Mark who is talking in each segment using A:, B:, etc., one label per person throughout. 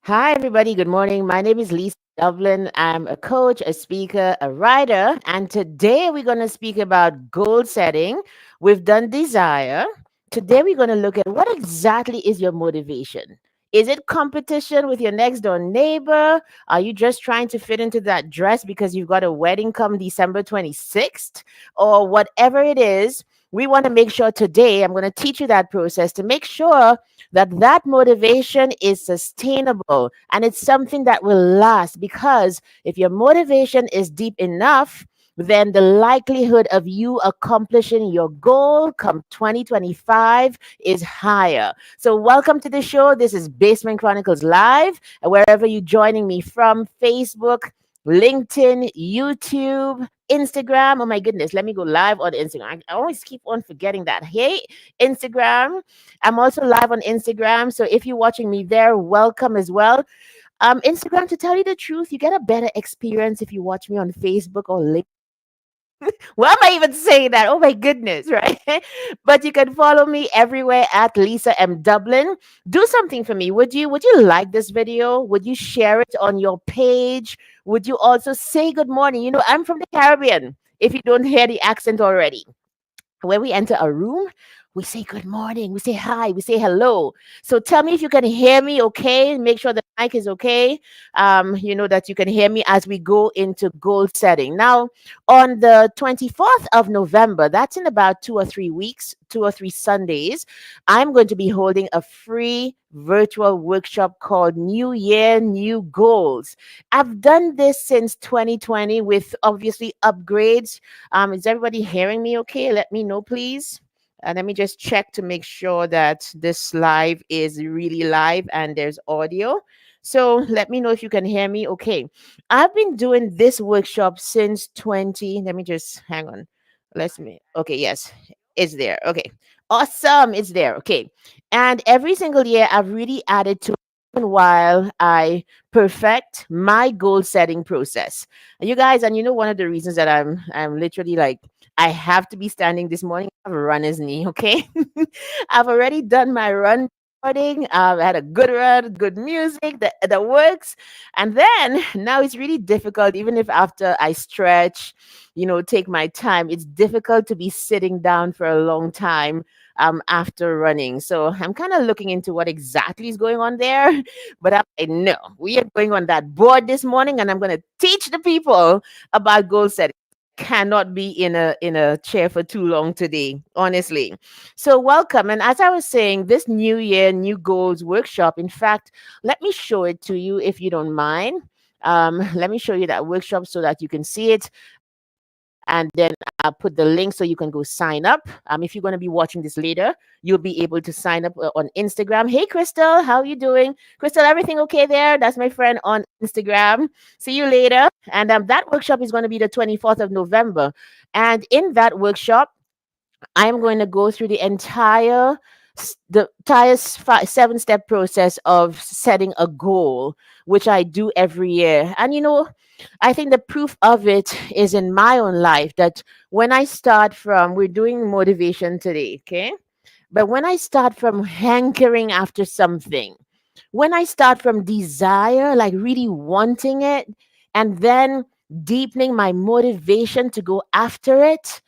A: Hi, everybody. Good morning. My name is Lisa Dublin. I'm a coach, a speaker, a writer, and today we're going to speak about goal setting. We've done desire. Today we're going to look at what exactly is your motivation. Is it competition with your next door neighbor? Are you just trying to fit into that dress because you've got a wedding come December 26th? Or whatever it is, we want to make sure today, I'm going to teach you that process to make sure that motivation is sustainable and it's something that will last, because if your motivation is deep enough, then the likelihood of you accomplishing your goal come 2025 is higher. So welcome to the show. This is Basement Chronicles Live, and wherever you're joining me from, Facebook, LinkedIn, YouTube, Instagram. Oh my goodness, let me go live on Instagram. I always keep on forgetting that. Hey, Instagram. I'm also live on Instagram. So if you're watching me there, welcome as well. Instagram, to tell you the truth, you get a better experience if you watch me on Facebook or LinkedIn. Why am I even saying that? Oh my goodness, right? But you can follow me everywhere at Lisa M. Dublin. Do something for me. Would you like this video? Would you share it on your page? Would you also say good morning? You know, I'm from the Caribbean, if you don't hear the accent already. When we enter a room, we say good morning, we say hi, we say hello. So tell me if you can hear me okay. Make sure the mic is okay. You know that you can hear me as we go into goal setting. Now, on the 24th of November, that's in about 2 or 3 weeks, 2 or 3 Sundays, I'm going to be holding a free virtual workshop called New Year, New Goals. I've done this since 2020 with obviously upgrades. Is everybody hearing me okay? Let me know, please. Let me just check to make sure that this live is really live and there's audio. So let me know if you can hear me okay. I've been doing this workshop since 20. Let me just hang on. Let's me. Okay, yes, it's there. Okay, awesome. It's there. Okay. And every single year, I've really added to while I perfect my goal setting process. You guys, and you know one of the reasons that I'm literally like I have to be standing this morning. I have a runner's knee, okay? I've already done my run morning. I had a good run, good music, that works. And then now it's really difficult, even if after I stretch, take my time, it's difficult to be sitting down for a long time after running. So I'm kind of looking into what exactly is going on there. But I'm like, no, we are going on that board this morning and I'm going to teach the people about goal setting. Cannot be in a chair for too long today, honestly. So welcome. And as I was saying, this New Year, New Goals workshop, in fact, let me show it to you if you don't mind. Let me show you that workshop so that you can see it, and then I'll put the link so you can go sign up. If you're going to be watching this later, you'll be able to sign up on Instagram. Hey, Crystal, how you doing? Crystal, everything okay there? That's my friend on Instagram. See you later. And that workshop is going to be the 24th of November. And in that workshop, I'm going to go through the entire 7-step process of setting a goal, which I do every year. And I think the proof of it is in my own life that when I start from, we're doing motivation today, okay? But when I start from hankering after something, when I start from desire, like really wanting it, and then deepening my motivation to go after it,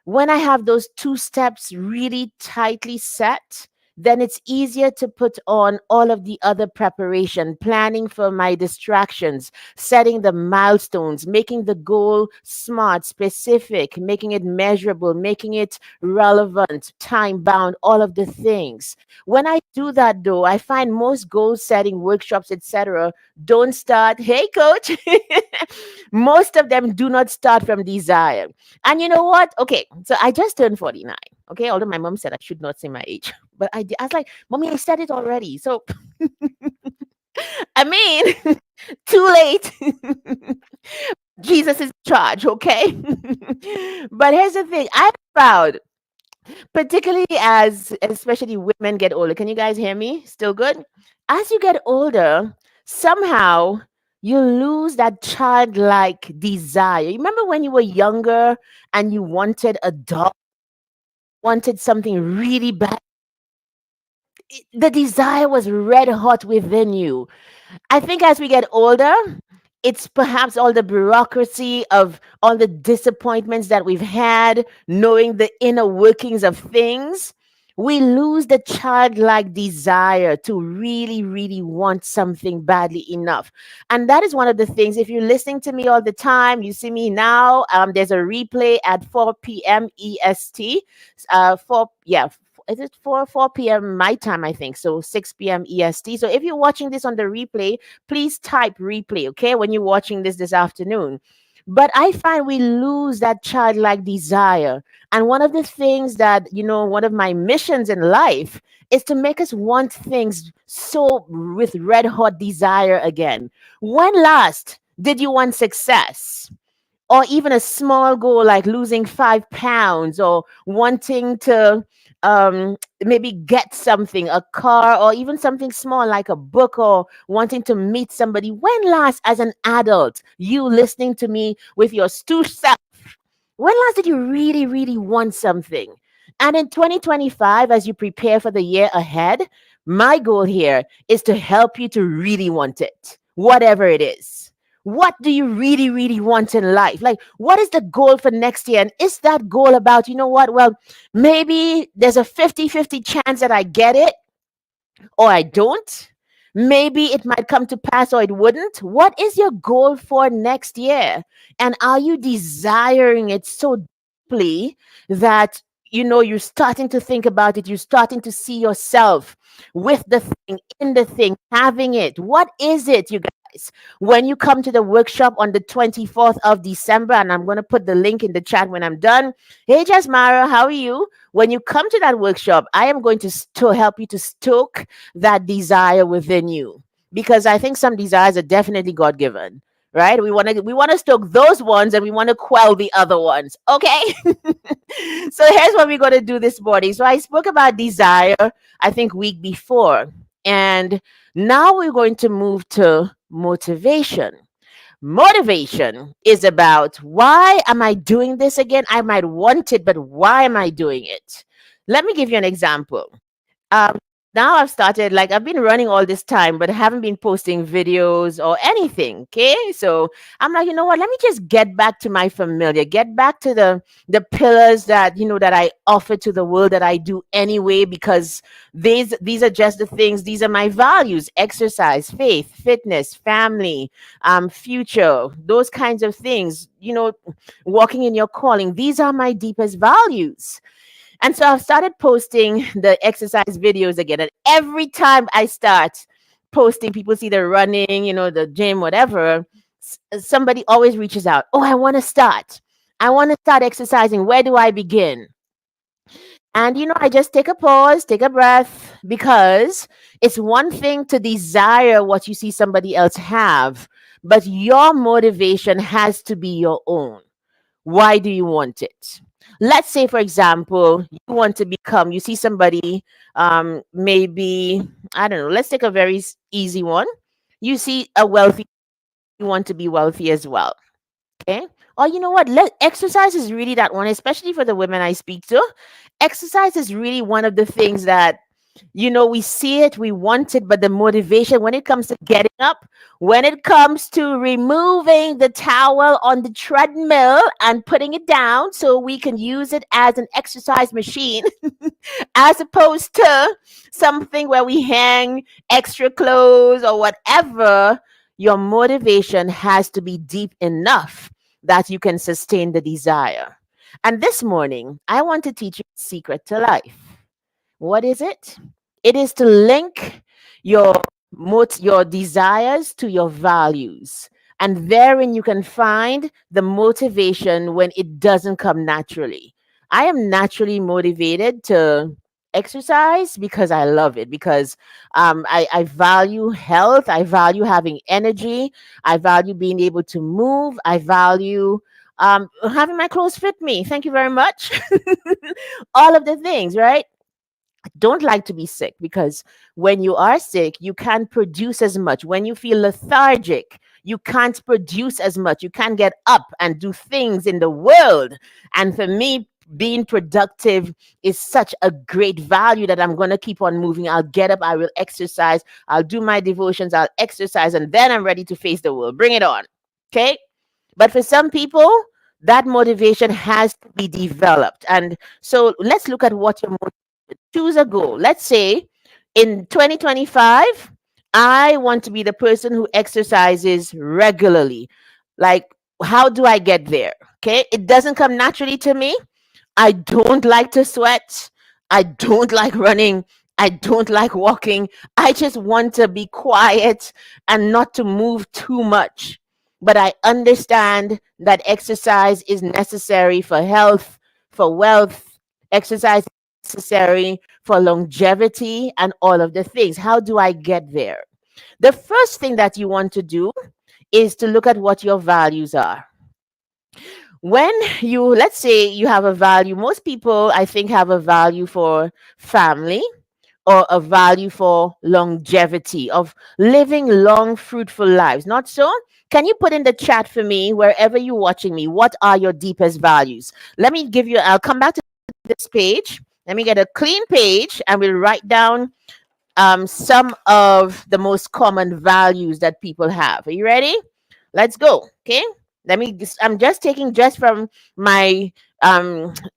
A: when I have those 2 steps really tightly set, then it's easier to put on all of the other preparation, planning for my distractions, setting the milestones, making the goal smart, specific, making it measurable, making it relevant, time bound, all of the things. When I do that though, I find most goal setting workshops, etc., don't start, hey coach, most of them do not start from desire. And you know what? Okay, so I just turned 49. Okay, although my mom said I should not say my age, but I was like, Mommy, I said it already. So I mean, too late. Jesus is in charge, okay? But here's the thing, I'm proud, particularly as especially women get older. Can you guys hear me? Still good? As you get older, somehow you lose that childlike desire. You remember when you were younger and you wanted a dog, wanted something really bad? The desire was red hot within you. I think as we get older, it's perhaps all the bureaucracy of all the disappointments that we've had, knowing the inner workings of things. We lose the childlike desire to really, really want something badly enough. And that is one of the things. If you're listening to me all the time, you see me now. There's a replay at 4 p.m. EST. 4, yeah, is it 4 p.m. my time, I think. So 6 p.m. EST. So if you're watching this on the replay, please type replay, okay, when you're watching this afternoon. But I find we lose that childlike desire. And one of the things that, one of my missions in life is to make us want things so with red hot desire again. When last did you want success? Or even a small goal like losing 5 pounds, or wanting to maybe get something, a car, or even something small like a book, or wanting to meet somebody. When last, as an adult, you listening to me with your stoosh self, when last did you really, really want something? And in 2025, as you prepare for the year ahead, my goal here is to help you to really want it, whatever it is. What do you really, really want in life? Like, what is the goal for next year? And is that goal about, you know what? Well, maybe there's a 50-50 chance that I get it or I don't. Maybe it might come to pass or it wouldn't. What is your goal for next year? And are you desiring it so deeply that you're starting to think about it, you're starting to see yourself with the thing, in the thing, having it? What is it, you guys? When you come to the workshop on the 24th of December, and I'm going to put the link in the chat when I'm done. Hey, Jasmara, how are you? When you come to that workshop, I am going to help you to stoke that desire within you, because I think some desires are definitely God given, right? We want to stoke those ones, and we want to quell the other ones. Okay. So here's what we're going to do this morning. So I spoke about desire, I think, week before, and now we're going to move to motivation. Motivation is about, why am I doing this again? I might want it, but why am I doing it? Let me give you an example. Um, Now I've started, like, I've been running all this time, but I haven't been posting videos or anything. Okay. So I'm like, you know what? Let me just get back to my familiar, get back to the pillars that, that I offer to the world, that I do anyway, because these are just the things, these are my values: exercise, faith, fitness, family, future, those kinds of things, walking in your calling. These are my deepest values. And so I've started posting the exercise videos again. And every time I start posting, people see the running, the gym, whatever, somebody always reaches out. Oh, I want to start. I want to start exercising. Where do I begin? And, I just take a pause, take a breath, because it's one thing to desire what you see somebody else have, but your motivation has to be your own. Why do you want it? Let's say, for example, you want to become, you see somebody, maybe, I don't know, let's take a very easy one. You see a wealthy, you want to be wealthy as well. Okay. Or you know what? Exercise is really that one, especially for the women I speak to. Exercise is really one of the things that, we see it, we want it, but the motivation when it comes to getting up, when it comes to removing the towel on the treadmill and putting it down so we can use it as an exercise machine, as opposed to something where we hang extra clothes or whatever, your motivation has to be deep enough that you can sustain the desire. And this morning, I want to teach you a secret to life. What is it? It is to link your your desires to your values. And therein you can find the motivation when it doesn't come naturally. I am naturally motivated to exercise because I love it, because I value health. I value having energy. I value being able to move. I value having my clothes fit me. Thank you very much. All of the things, right? Don't like to be sick, because when you are sick, you can't produce as much. When you feel lethargic, you can't produce as much. You can't get up and do things in the world. And for me, being productive is such a great value that I'm going to keep on moving. I'll get up, I will exercise, I'll do my devotions, I'll exercise, and then I'm ready to face the world. Bring it on. Okay. But for some people, that motivation has to be developed. And so let's look at what your choose a goal. Let's say in 2025, I want to be the person who exercises regularly. Like, how do I get there? Okay. It doesn't come naturally to me. I don't like to sweat. I don't like running. I don't like walking. I just want to be quiet and not to move too much. But I understand that exercise is necessary for health, for wealth. Exercise is necessary for longevity and all of the things. How do I get there? The first thing that you want to do is to look at what your values are. When you, let's say you have a value, most people I think have a value for family or a value for longevity, of living long, fruitful lives. Not so? Can you put in the chat for me, wherever you're watching me, what are your deepest values? Let me give you, I'll come back to this page. Let me get a clean page and we'll write down some of the most common values that people have. Are you ready? Let's go. Okay. I'm just taking just from my,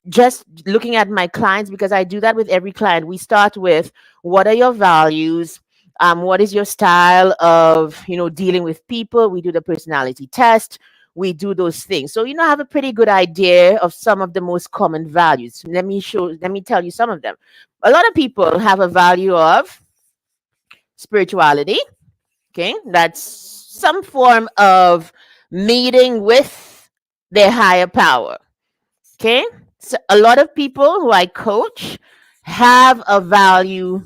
A: just looking at my clients, because I do that with every client. We start with, what are your values? What is your style of, dealing with people? We do the personality test. We do those things. So, I have a pretty good idea of some of the most common values. Let me tell you some of them. A lot of people have a value of spirituality. Okay. That's some form of meeting with their higher power. Okay. So a lot of people who I coach have a value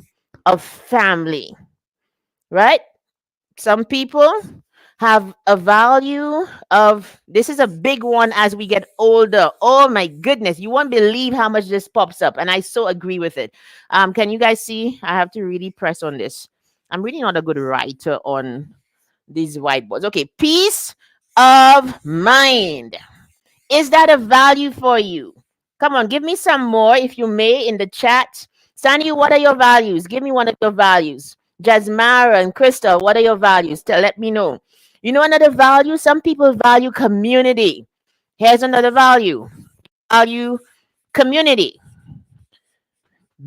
A: of family, right? Some people have a value of, this is a big one as we get older. Oh my goodness, you won't believe how much this pops up, and I so agree with it. Can you guys see? I have to really press on this. I'm really not a good writer on these whiteboards. Okay, peace of mind. Is that a value for you? Come on, give me some more, if you may, in the chat. Sandy, what are your values? Give me one of your values. Jasmara and Crystal, what are your values? Let me know. Another value? Some people value community. Here's another value. Value community.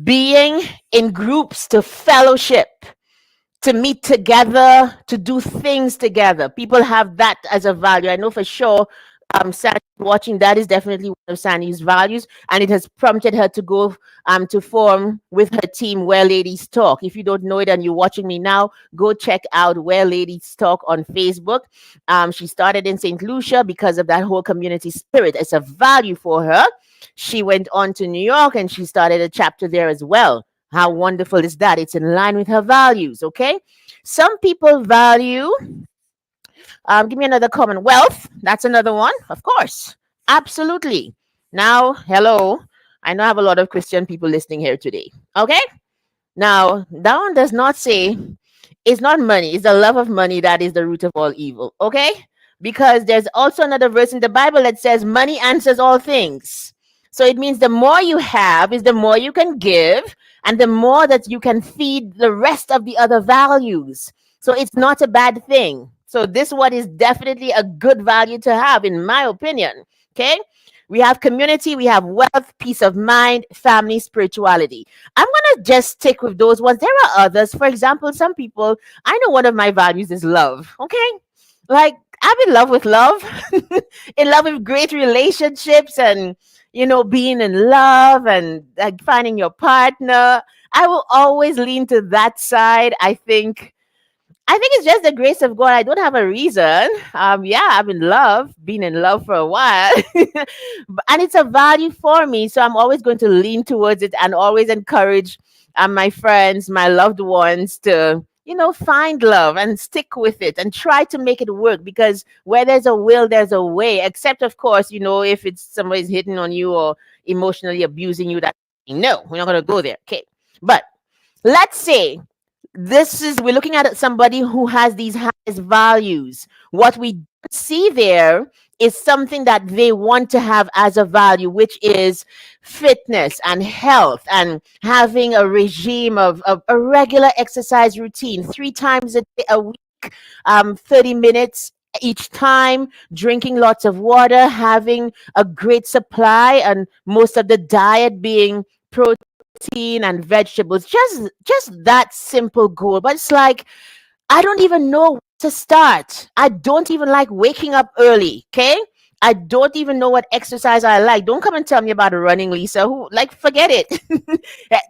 A: Being in groups to fellowship, to meet together, to do things together. People have that as a value. I know for sure, Sandy watching, that is definitely one of Sandy's values, and it has prompted her to go to form with her team Where Ladies Talk. If you don't know it and you're watching me now, go check out Where Ladies Talk on Facebook. She started in St. Lucia because of that whole community spirit. It's a value for her. She went on to New York and she started a chapter there as well. How wonderful is that? It's in line with her values, okay? Some people value, give me another common, wealth. That's another one, of course. Absolutely. Now, hello. I know I have a lot of Christian people listening here today, okay? Now, that one does not say it's not money, it's the love of money that is the root of all evil, okay? Because there's also another verse in the Bible that says money answers all things. So it means the more you have is the more you can give, and the more that you can feed the rest of the other values. So it's not a bad thing. So this one is definitely a good value to have, in my opinion. Okay. We have community, we have wealth, peace of mind, family, spirituality. I'm going to just stick with those ones. There are others. For example, some people, I know one of my values is love. Okay. Like, I'm in love with love, in love with great relationships and, being in love and like finding your partner. I will always lean to that side. I think it's just the grace of God. I don't have a reason. Yeah, I'm in love, been in love for a while, and it's a value for me. So I'm always going to lean towards it and always encourage my friends, my loved ones to, find love and stick with it and try to make it work, because where there's a will, there's a way. Except, of course, if it's somebody's hitting on you or emotionally abusing you, no, we're not going to go there. Okay. But let's say we're looking at somebody who has these highest values. What we see there is something that they want to have as a value, which is fitness and health and having a regime of a regular exercise routine 3 times a week, 30 minutes each time, drinking lots of water, having a great supply, and most of the diet being protein and vegetables. Just that simple goal. But it's like, I don't even know where to start. I don't even like waking up early. Okay. I don't even know what exercise I like. Don't come and tell me about running, Lisa. Who, like, forget it.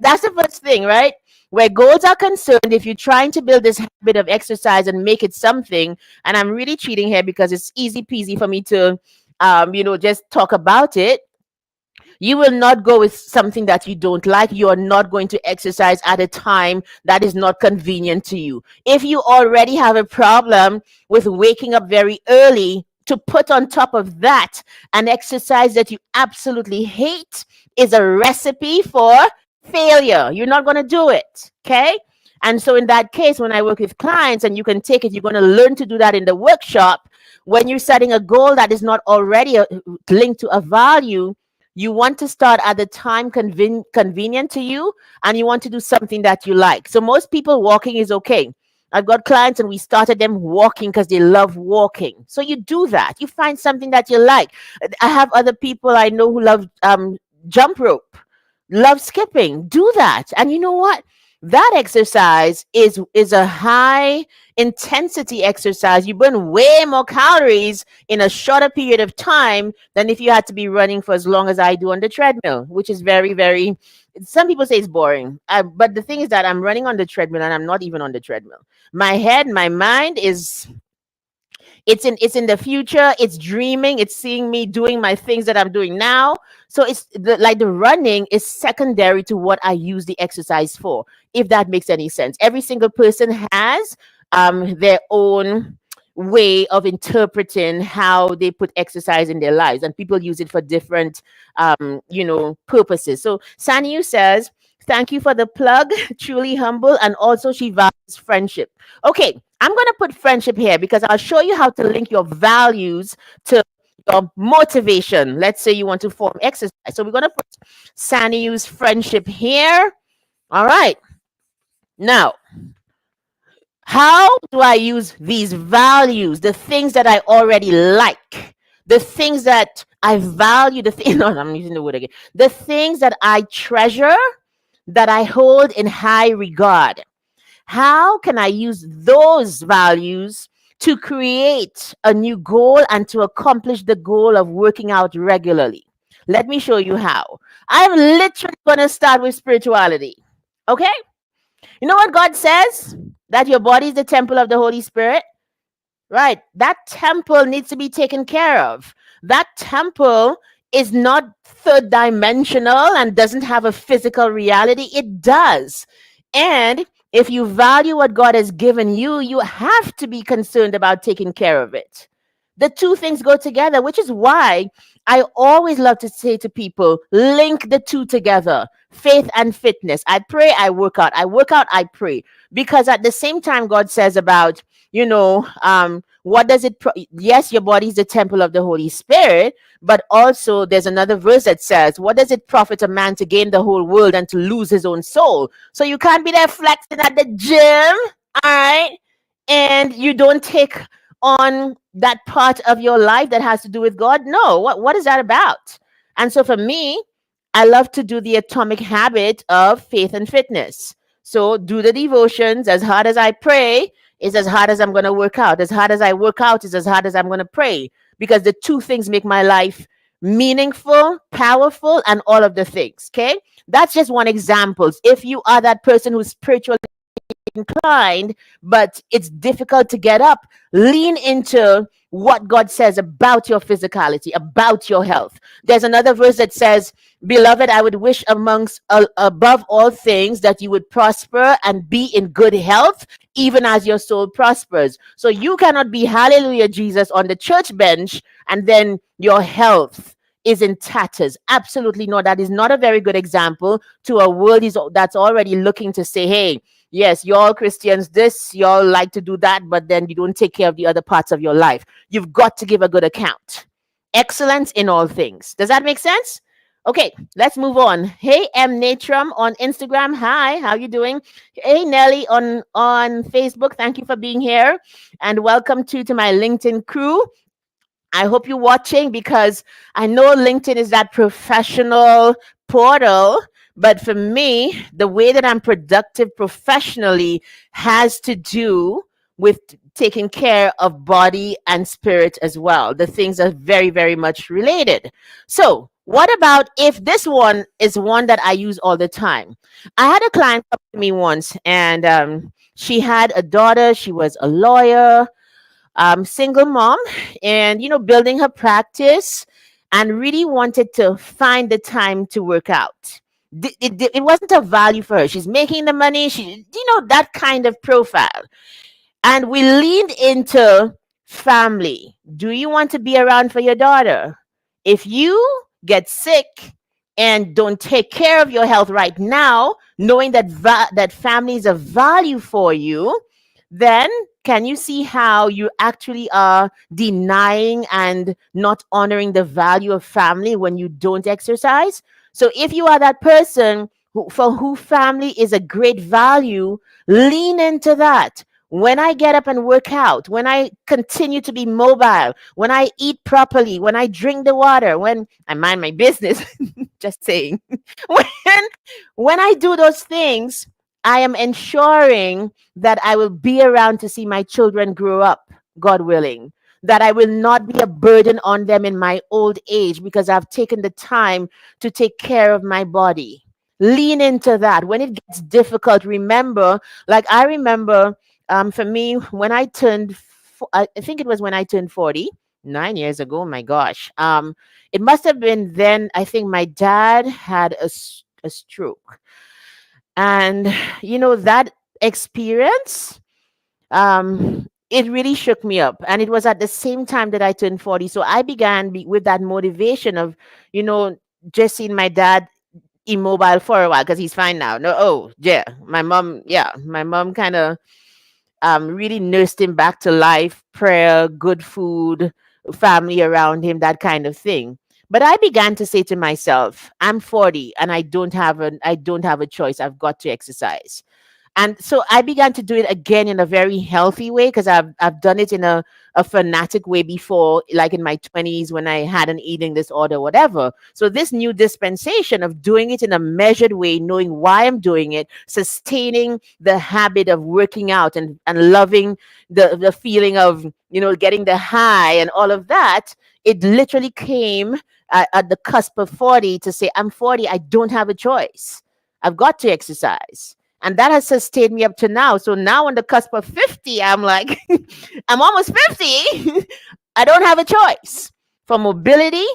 A: That's the first thing, right? Where goals are concerned, if you're trying to build this habit of exercise and make it something, and I'm really cheating here because it's easy peasy for me to, just talk about it. You will not go with something that you don't like. You are not going to exercise at a time that is not convenient to you. If you already have a problem with waking up very early, to put on top of that an exercise that you absolutely hate is a recipe for failure. You're not going to do it. Okay. And so, in that case, when I work with clients, and you can take it, you're going to learn to do that in the workshop. When you're setting a goal that is not already linked to a value, you want to start at the time convenient to you, and you want to do something that you like. So most people, walking is okay. I've got clients and we started them walking because they love walking. So you do that. You find something that you like. I have other people I know who love jump rope, love skipping. Do that. And you know what? That exercise is a high intensity exercise. You burn way more calories in a shorter period of time than if you had to be running for as long as I do on the treadmill, which is very, very, some people say it's boring. But the thing is that I'm running on the treadmill and I'm not even on the treadmill. My head, my mind is, it's in the future. It's dreaming. It's seeing me doing my things that I'm doing now. So it's like the running is secondary to what I use the exercise for, if that makes any sense. Every single person has their own way of interpreting how they put exercise in their lives, and people use it for different purposes. So Saniu says, thank you for the plug. Truly humble, and also she values friendship. Okay, I'm going to put friendship here because I'll show you how to link your values to your motivation. Let's say you want to form exercise. So we're going to put Saniu's friendship here. All right. Now, how do I use these values, the things that I already like, the things that I value, no, I'm using the word again, the things that I treasure, that I hold in high regard? How can I use those values to create a new goal and to accomplish the goal of working out regularly? Let me show you how. I'm literally going to start with spirituality. Okay? You know what God says? That your body is the temple of the Holy Spirit. Right. That temple needs to be taken care of. That temple is not third dimensional and doesn't have a physical reality. It does. And if you value what God has given you, you have to be concerned about taking care of it. The two things go together, which is why I always love to say to people, link the two together, faith and fitness. I pray, I work out. I work out, I pray. Because at the same time, God says about, what does it, yes, your body is the temple of the Holy Spirit, but also there's another verse that says, what does it profit a man to gain the whole world and to lose his own soul? So you can't be there flexing at the gym, all right? And you don't take on that part of your life that has to do with God. No, what is that about? And so for me, I love to do the atomic habit of faith and fitness. So do the devotions. As hard as I pray is as hard as I'm going to work out. As hard as I work out is as hard as I'm going to pray, because the two things make my life meaningful, powerful, and all of the things. Okay. That's just one example. If you are that person who's spiritually inclined, but it's difficult to get up, lean into what God says about your physicality, about your health. There's another verse that says, beloved, I would wish above all things that you would prosper and be in good health, even as your soul prospers. So you cannot be hallelujah Jesus on the church bench and then your health is in tatters. Absolutely not. That is not a very good example to a world that's already looking to say, hey, yes, y'all Christians, y'all like to do that, but then you don't take care of the other parts of your life. You've got to give a good account. excellence in all things. Does that make sense? Okay, let's move on. Hey, M Natrum on Instagram. Hi, how you doing? Hey, Nelly on Facebook. Thank you for being here, and welcome to my LinkedIn crew. I hope you're watching because I know LinkedIn is that professional portal. But for me, the way that I'm productive professionally has to do with taking care of body and spirit as well. The things are very, very much related. So, what about if this one is one that I use all the time? I had a client come to me once, and she had a daughter. She was a lawyer, single mom, and building her practice, and really wanted to find the time to work out. It wasn't a value for her. She's making the money, that kind of profile. And we leaned into family. Do you want to be around for your daughter? If you get sick and don't take care of your health right now, knowing that that family is a value for you, then can you see how you actually are denying and not honoring the value of family when you don't exercise? So if you are that person for who family is a great value, lean into that. When I get up and work out, when I continue to be mobile, when I eat properly, when I drink the water, when I mind my business, just saying, when, when I do those things, I am ensuring that I will be around to see my children grow up, God willing. That I will not be a burden on them in my old age because I've taken the time to take care of my body. Lean into that. When it gets difficult, remember, like I remember for me, when I turned, I think it was when I turned 40, 9 years ago, my gosh. It must have been then, I think my dad had a stroke. And, that experience, it really shook me up. And it was at the same time that I turned 40. So I began with that motivation of, you know, just seeing my dad immobile for a while because he's fine now. No, oh, yeah. My mom kind of really nursed him back to life, prayer, good food, family around him, that kind of thing. But I began to say to myself, I'm 40 and I don't have a choice. I've got to exercise. And so I began to do it again in a very healthy way because I've done it in a fanatic way before, like in my 20s when I had an eating disorder, whatever. So this new dispensation of doing it in a measured way, knowing why I'm doing it, sustaining the habit of working out and loving the feeling of, getting the high and all of that, it literally came at the cusp of 40 to say, I'm 40, I don't have a choice. I've got to exercise. And that has sustained me up to now. So now on the cusp of 50, I'm like, I'm almost 50. I don't have a choice. For mobility,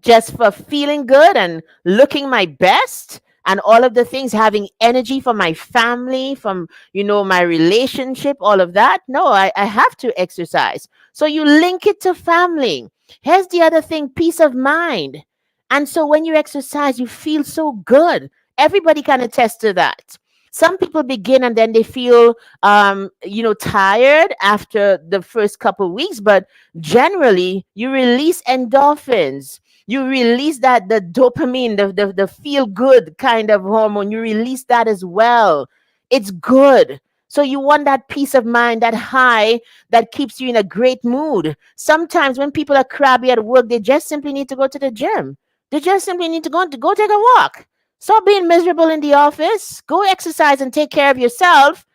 A: just for feeling good and looking my best and all of the things, having energy for my family, from, my relationship, all of that. No, I have to exercise. So you link it to family. Here's the other thing, peace of mind. And so when you exercise, you feel so good. Everybody can attest to that. Some people begin and then they feel, tired after the first couple of weeks, but generally you release endorphins. You release that the dopamine, the feel good kind of hormone. You release that as well. It's good. So you want that peace of mind, that high that keeps you in a great mood. Sometimes when people are crabby at work, they just simply need to go to the gym. They just simply need to go take a walk. Stop being miserable in the office. Go exercise and take care of yourself.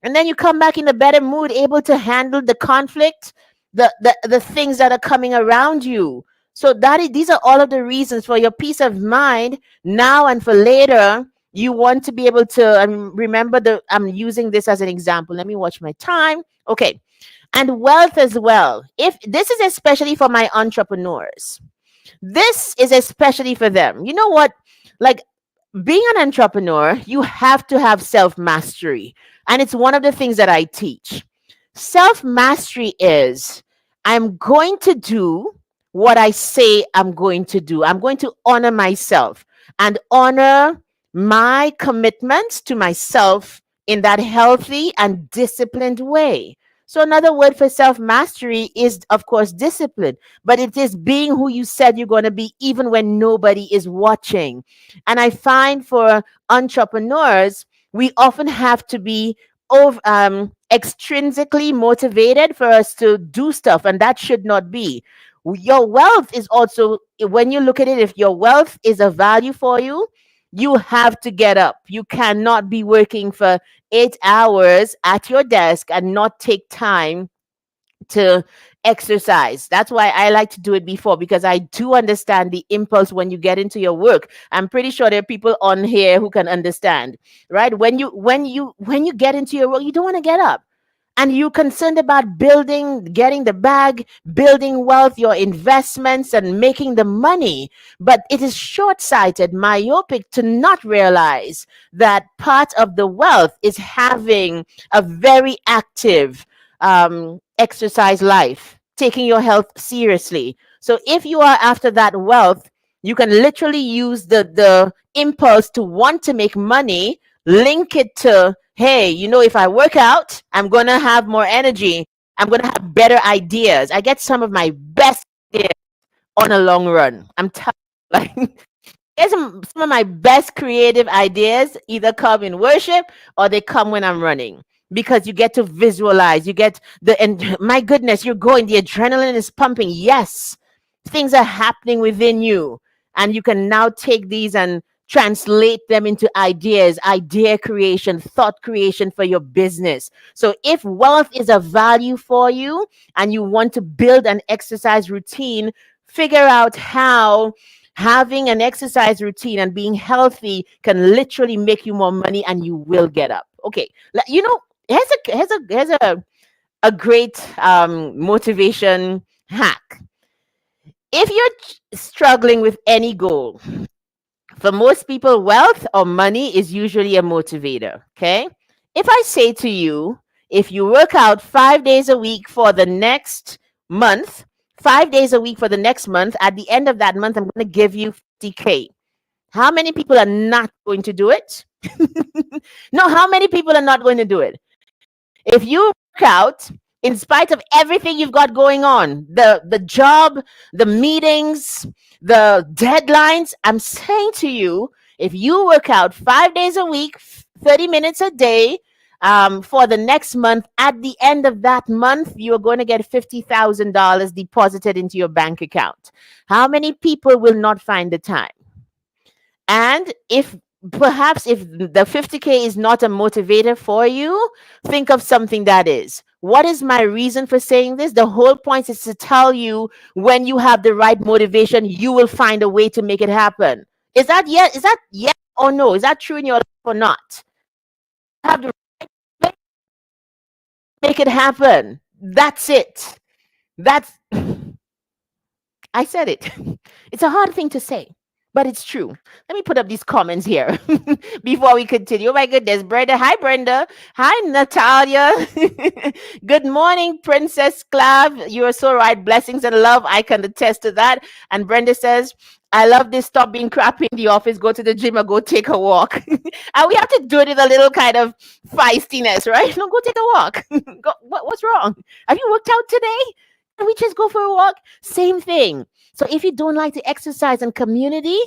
A: And then you come back in a better mood, able to handle the conflict, the things that are coming around you. So these are all of the reasons for your peace of mind now and for later. You want to be able to remember I'm using this as an example. Let me watch my time. Okay. And wealth as well. If this is especially for my entrepreneurs, this is especially for them. You know what? Like, being an entrepreneur, you have to have self mastery. And it's one of the things that I teach. Self mastery is I'm going to do what I say I'm going to do. I'm going to honor myself and honor my commitments to myself in that healthy and disciplined way. So another word for self mastery is, of course, discipline, but it is being who you said you're going to be, even when nobody is watching. And I find for entrepreneurs, we often have to be extrinsically motivated for us to do stuff, and that should not be. Your wealth is also, when you look at it, if your wealth is a value for you, you have to get up. You cannot be working for 8 hours at your desk and not take time to exercise. That's why I like to do it before, because I do understand the impulse when you get into your work. I'm pretty sure there are people on here who can understand, right? When you get into your work, you don't want to get up, and you're concerned about building, getting the bag, building wealth, your investments, and making the money. But it is short sighted, myopic to not realize that part of the wealth is having a very active exercise life, taking your health seriously. So if you are after that wealth, you can literally use the impulse to want to make money, link it to, hey, if I work out, I'm going to have more energy. I'm going to have better ideas. I get some of my best ideas on a long run. I'm telling you, like, get some of my best creative ideas either come in worship or they come when I'm running, because you get to visualize. You get and my goodness, you're going, the adrenaline is pumping. Yes, things are happening within you, and you can now take these and translate them into ideas, idea creation, thought creation for your business. So if wealth is a value for you and you want to build an exercise routine, figure out how having an exercise routine and being healthy can literally make you more money, and you will get up. Okay, here's a great motivation hack. If you're struggling with any goal, for most people, wealth or money is usually a motivator. Okay. If I say to you, if you work out 5 days a week for the next month, 5 days a week for the next month, at the end of that month, I'm going to give you 50K. How many people are not going to do it? No, how many people are not going to do it? If you work out, in spite of everything you've got going on, the job, the meetings, the deadlines, I'm saying to you, if you work out 5 days a week, 30 minutes a day, for the next month, at the end of that month, you're going to get $50,000 deposited into your bank account. How many people will not find the time? And if perhaps if the 50K is not a motivator for you, think of something that is. What is my reason for saying this? The whole point is to tell you, when you have the right motivation, you will find a way to make it happen. Is that yes or no? Is that true in your life or not? Have the right, make it happen. That's it. That's I said it. It's a hard thing to say, but it's true. Let me put up these comments here before we continue. Oh my goodness, Brenda. Hi, Brenda. Hi, Natalia. Good morning, Princess Clav. You are so right. Blessings and love. I can attest to that. And Brenda says, I love this. Stop being crappy in the office. Go to the gym or go take a walk. And we have to do it with a little kind of feistiness, right? No, go take a walk. What's wrong? Have you worked out today? Can we just go for a walk? Same thing. So if you don't like to exercise, and community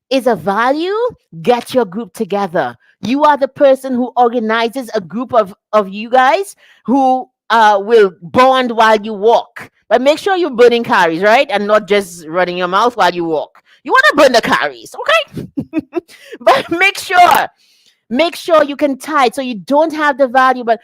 A: is a value, get your group together. You are the person who organizes a group of you guys who will bond while you walk. But make sure you're burning calories, right? And not just running your mouth while you walk. You want to burn the calories, okay? But make sure you can tie it so you don't have the value, but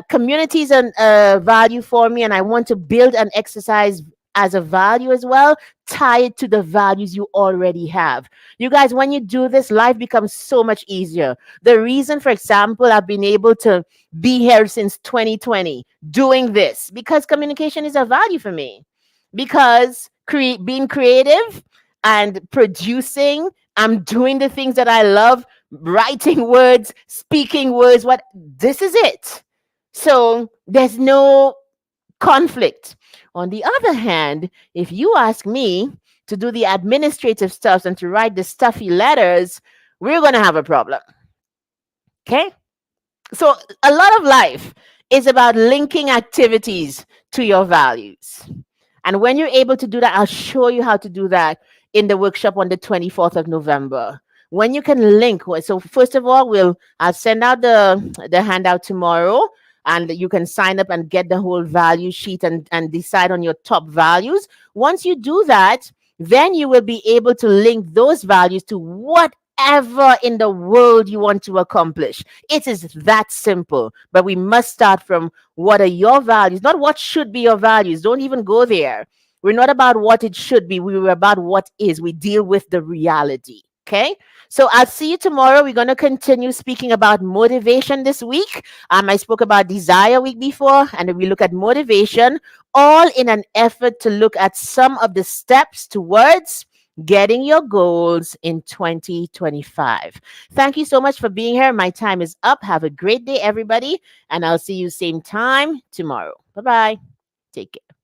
A: community is a value for me, and I want to build an exercise as a value as well. Tie it to the values you already have. You guys, when you do this, life becomes so much easier. The reason, for example, I've been able to be here since 2020 doing this, because communication is a value for me, because being creative and producing, I'm doing the things that I love, writing words, speaking words, what this is it. So there's no conflict. On the other hand, if you ask me to do the administrative stuff and to write the stuffy letters, we're going to have a problem. Okay? So a lot of life is about linking activities to your values. And when you're able to do that, I'll show you how to do that in the workshop on the 24th of November. When you can link, so first of all, I'll send out the handout tomorrow, and you can sign up and get the whole value sheet and decide on your top values. Once you do that, then you will be able to link those values to whatever in the world you want to accomplish. It is that simple. But we must start from what are your values, not what should be your values. Don't even go there. We're not about what it should be. We were about what is. We deal with the reality. Okay. So I'll see you tomorrow. We're going to continue speaking about motivation this week. I spoke about desire week before, and we look at motivation, all in an effort to look at some of the steps towards getting your goals in 2025. Thank you so much for being here. My time is up. Have a great day, everybody, and I'll see you same time tomorrow. Bye bye. Take care.